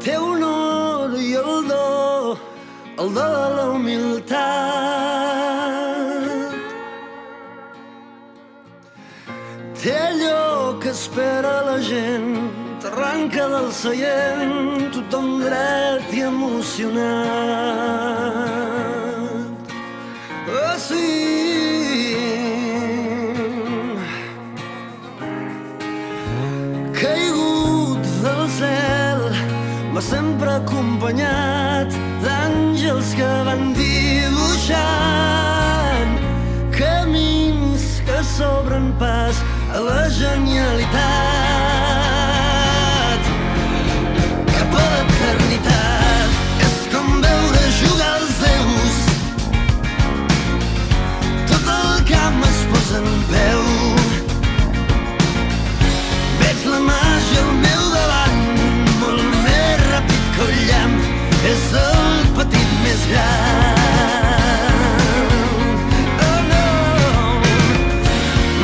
Té honor i el do de la humilitat. Té allò que espera la gent, t'arranca del seient, tothom dret i emocionat. Oh, sí. Caigut del cel, m'ha sempre acompanyat d'àngels que van dibuixant camins que s'obren pas a la genialitat. Cap a l'eternitat és com veure jugar els déus. Tot el camp es posa en peu. Veig la màgia al meu davant, molt més ràpid que el llamp. És el petit més gran. Oh no,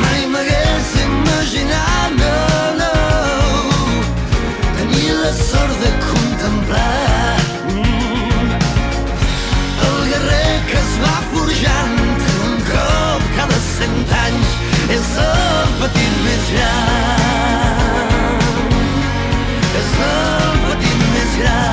mai m'hagués imaginat, no, no, tenir la sort de contemplar el guerrer que es va forjant un cop cada 100 anys. És el petit més gran. És el petit més gran.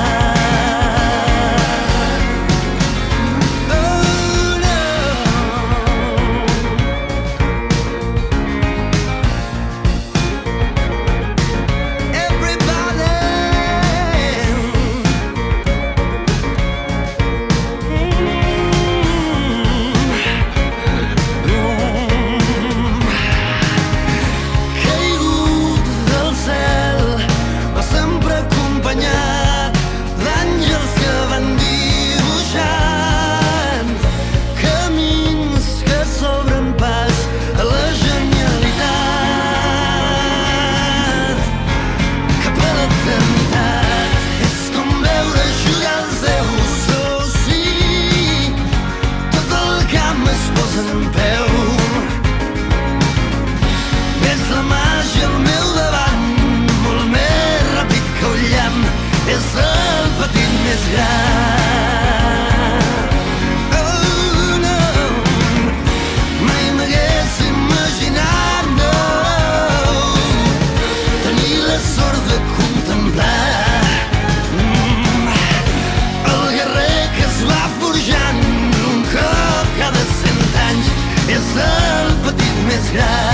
És el petit més gran.